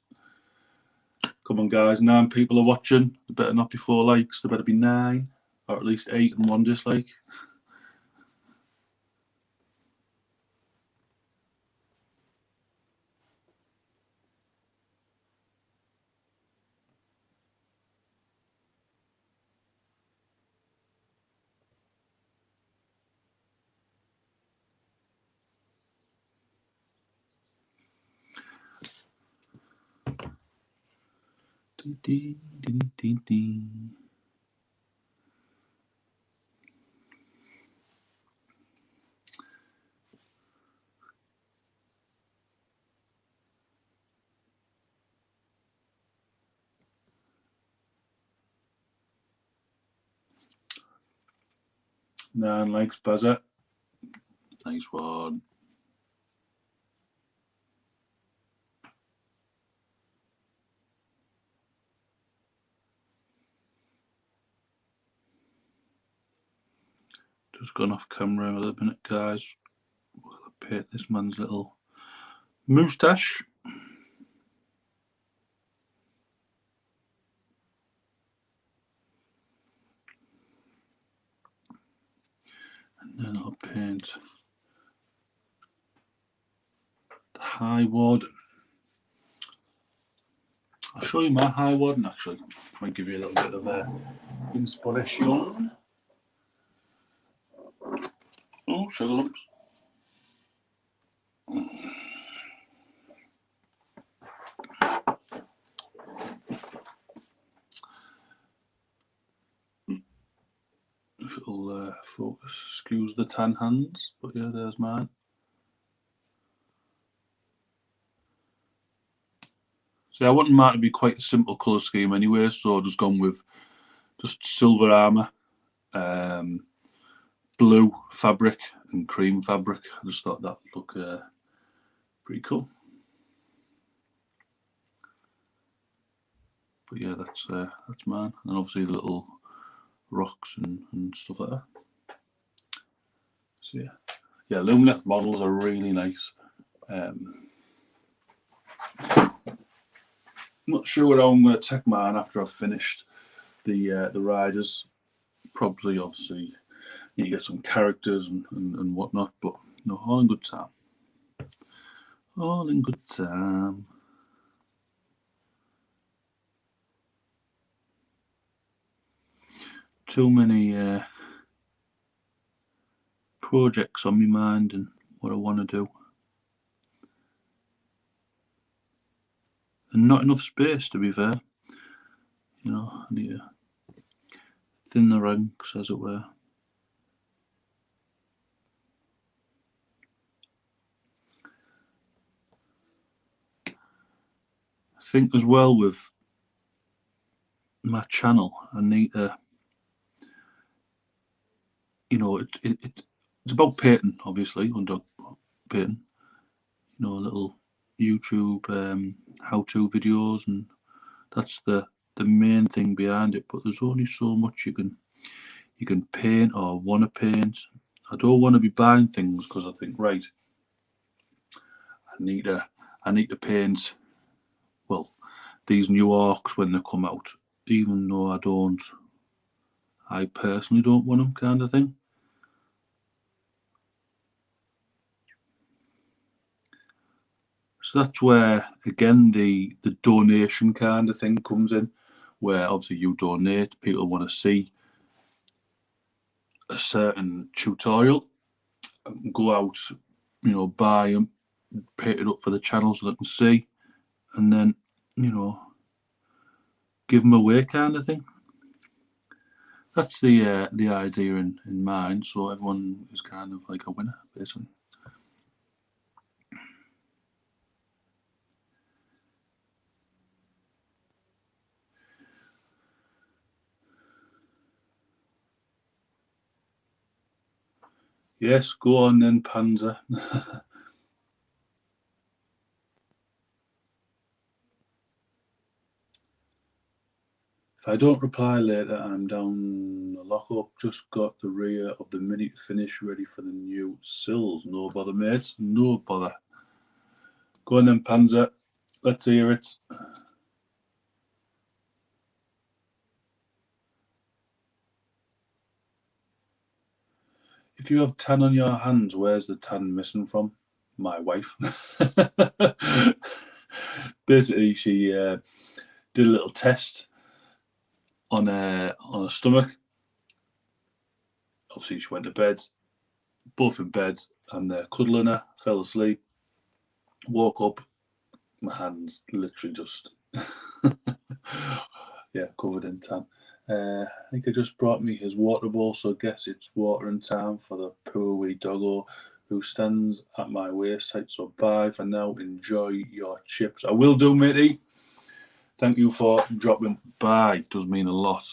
Come on, guys. 9 people are watching. There better not be 4 likes. There better be 9, or at least 8 and 1 dislike. Nine likes, Buzzer. Nice one. Just gone off camera a little minute, guys. While I paint this man's little moustache. And then I'll paint the High Warden. I'll show you my High Warden actually. Might give you a little bit of inspiration. Oh, sugar lumps. If it'll focus, excuse the tan hands, but yeah, there's mine. So I wanted mine to be quite a simple colour scheme anyway, so I've just gone with just silver armour, blue fabric and cream fabric. I just thought that would look pretty cool. But yeah, that's mine. And obviously the little rocks and stuff like that. So yeah, Lumineth models are really nice. Not sure how I'm going to take mine after I've finished the riders. Probably, obviously, you get some characters and whatnot, but no, all in good time. All in good time. Too many projects on my mind and what I want to do. And not enough space, to be fair. You know, I need to thin the ranks, as it were. I think as well with my channel, I need to, you know, it's about painting, obviously, Underdog painting. You know, little YouTube how-to videos, and that's the main thing behind it. But there's only so much you can paint or want to paint. I don't want to be buying things because I think, right, I need to paint, well, these new orcs when they come out, even though I personally don't want them, kind of thing. So that's where, again, the donation kind of thing comes in, where obviously you donate, people want to see a certain tutorial, go out, you know, buy them, paint it up for the channel so they can see, and then, you know, give them away, kind of thing. That's the idea in mind. So everyone is kind of like a winner, basically. Yes, go on then, Panzer. If I don't reply later, I'm down the lockup. Just got the rear of the mini to finish, ready for the new sills. No bother, mates. No bother. Go on then, Panzer. Let's hear it. If you have tan on your hands, where's the tan missing from? My wife. Basically, she did a little test on her stomach. Obviously, she went to bed, both in bed, and they're cuddling her, fell asleep, woke up, my hands literally just, yeah, covered in tan. I think I just brought me his water bowl, so I guess it's watering time for the poor wee doggo who stands at my wayside. So bye for now. Enjoy your chips. I will do, matey. Thank you for dropping by. It does mean a lot.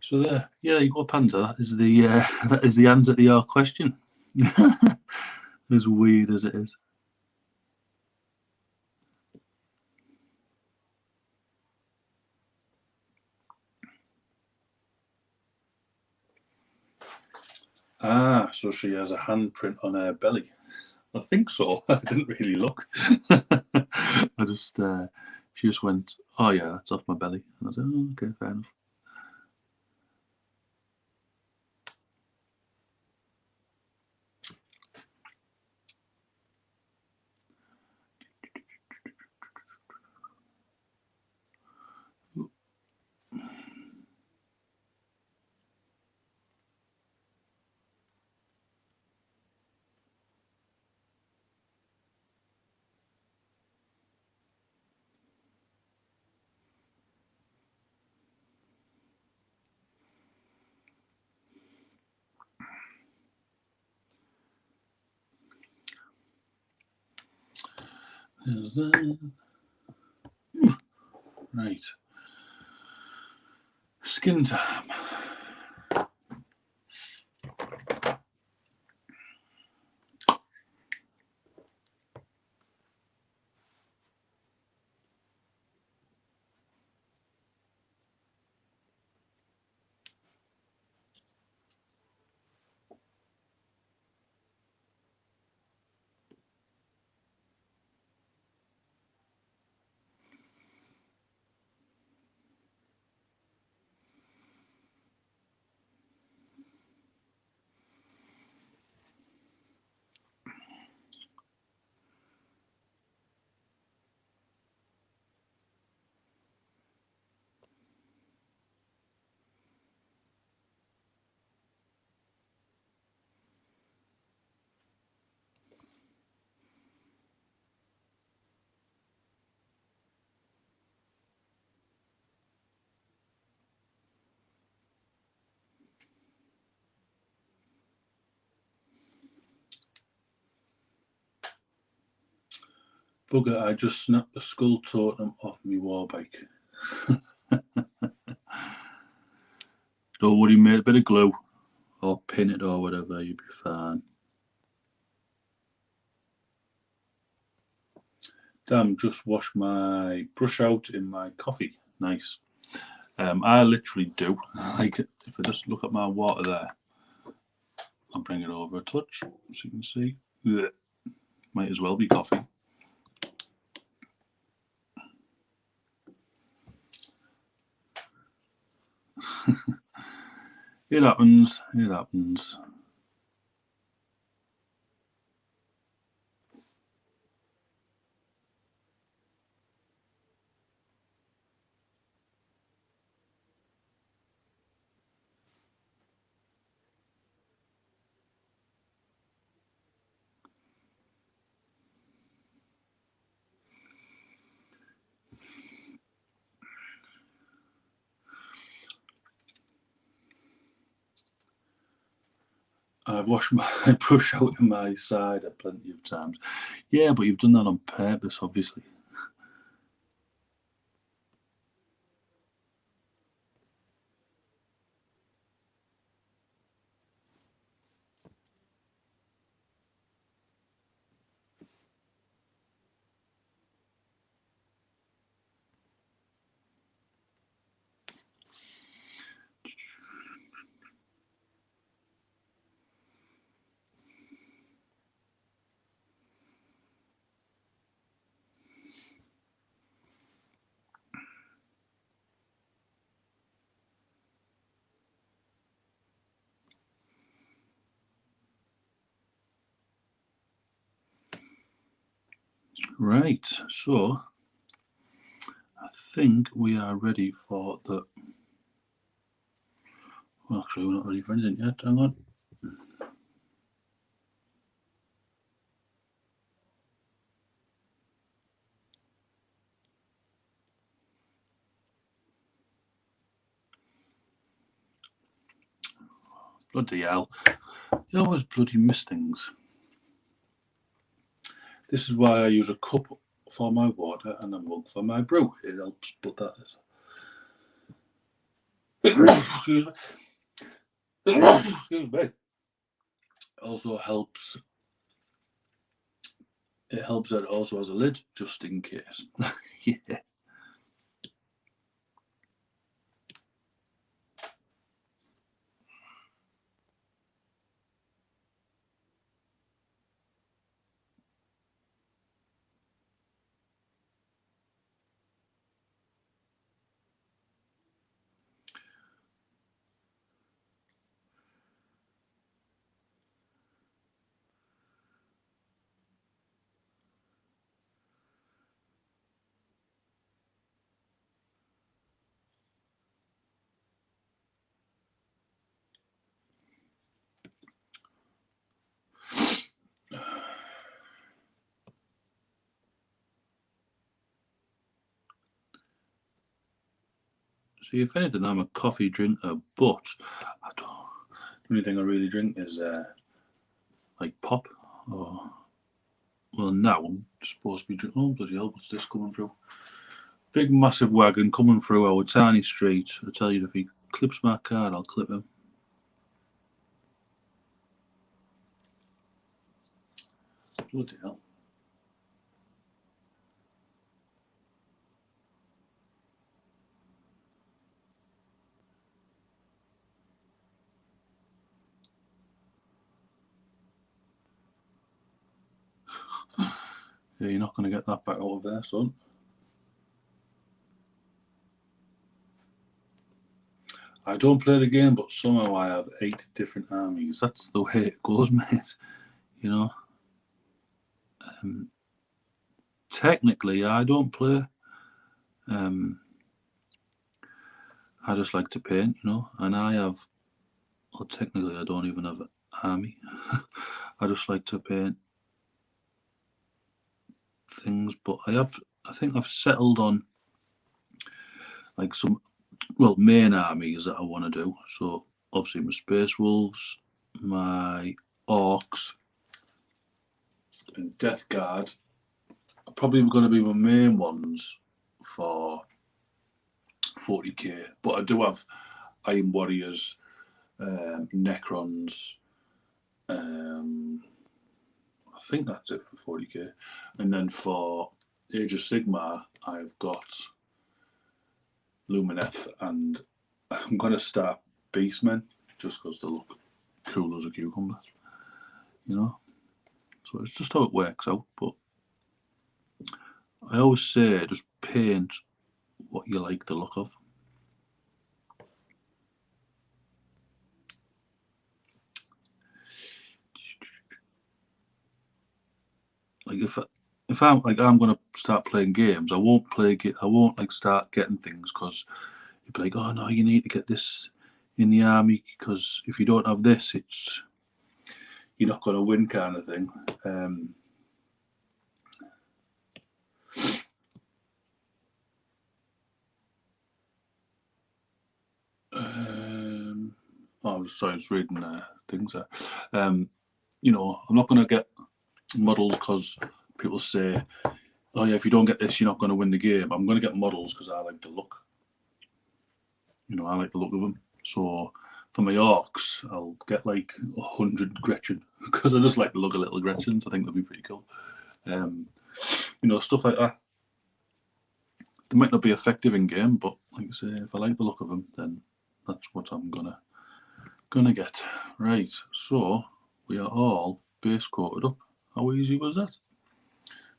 So there you go, Panda. That is the answer to your question. As weird as it is. Ah, so she has a handprint on her belly. I think so. I didn't really look. I just she just went, oh yeah, that's off my belly. And I said, oh, okay, fair enough. There's that. Right. Skin time. Bugger, I just snapped the skull totem off me war bike. Don't worry, mate, a bit of glue or pin it or whatever, you'll be fine. Damn, just washed my brush out in my coffee. Nice. I literally do. Like, if I just look at my water there, I'll bring it over a touch so you can see. Blech. Might as well be coffee. It happens, it happens. I've washed my brush out in my cider plenty of times. Yeah, but you've done that on purpose, obviously. Right, so I think we are ready for the... Well, actually, we're not ready for anything yet. Hang on. Bloody hell. You always bloody miss things. This is why I use a cup for my water and a mug for my brew. It helps put that... Excuse me. Excuse me. Also helps... It helps that it also has a lid, just in case. Yeah. See, if anything, I'm a coffee drinker, but I don't. The only thing I really drink is like pop. Or well, now I'm supposed to be drinking. Oh bloody hell! What's this coming through? Big massive wagon coming through our tiny street. I tell you, if he clips my card, I'll clip him. Bloody hell! Yeah, you're not going to get that back out of there, son. I don't play the game, but somehow I have 8 different armies. That's the way it goes, mate. You know. Technically, I don't play. I just like to paint, you know, and I have. Well, technically, I don't even have an army. I just like to paint things, but I think I've settled on like some main armies that I want to do. So obviously my spacewolves, my orcs, and Death Guard probably going to be my main ones for 40k, but I do have Iron Warriors, Necrons. I think that's it for 40k, and then for Age of Sigmar, I've got Lumineth, and I'm going to start Beastmen just because they look cool as a cucumber, you know. So it's just how it works out. But I always say just paint what you like the look of. Like if I'm going to start playing games, I won't like start getting things because you'd be like, oh no, you need to get this in the army because if you don't have this, you're not going to win, kind of thing. Oh, sorry, I was reading things there. You know, I'm not going to get models because people say, oh yeah, if you don't get this, you're not going to win the game. I'm going to get models because I like the look. You know, I like the look of them. So for my orcs, I'll get like 100 Gretchen because I just like the look of little Gretchens. I think they'll be pretty cool. You know, stuff like that. They might not be effective in game, but like I say, if I like the look of them, then that's what I'm gonna get. Right, so we are all base coated up. How easy was that?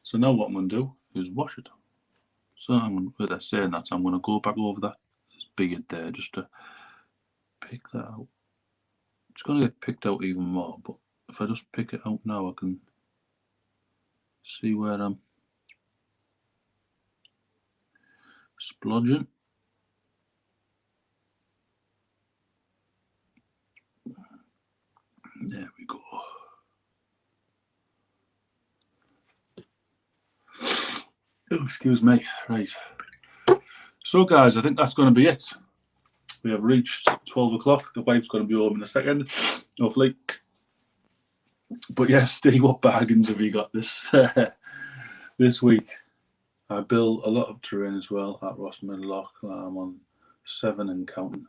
So now what I'm gonna do is wash it. So with saying that, I'm gonna go back over that beard there just to pick that out. It's gonna get picked out even more, but if I just pick it out now, I can see where I'm splodging. There we go. Oh, excuse me. Right. So, guys, I think that's going to be it. We have reached 12 o'clock. The wife's going to be home in a second, hopefully. But yes, Steve, what bargains have you got this week? I built a lot of terrain as well at Ross Midlock. I'm on 7 and counting.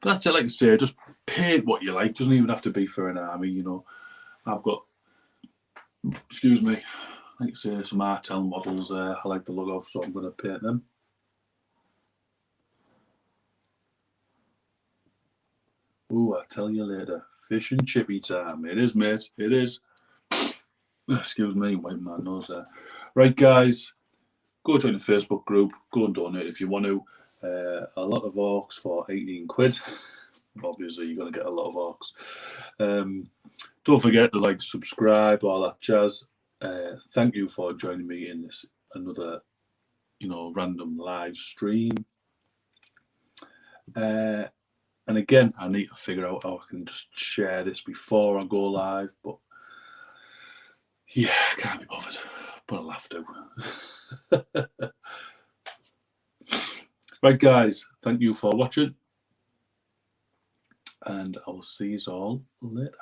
But that's it, like I say, just paint what you like. Doesn't even have to be for an army, you know. I've got, excuse me, like I say, some Artel models I like the look of, so I'm going to paint them. Oh, I'll tell you later. Fish and chippy time. It is, mate. It is. Excuse me, wiping my nose there. Right, guys, go join the Facebook group. Go and donate if you want to. A lot of orcs for 18 quid. Obviously, you're going to get a lot of orcs. Don't forget to like, subscribe, all that jazz. Thank you for joining me in this another, random live stream. And again, I need to figure out how I can just share this before I go live, but yeah, I can't be bothered, but I'll have to. Right, guys, thank you for watching, and I'll see you all later.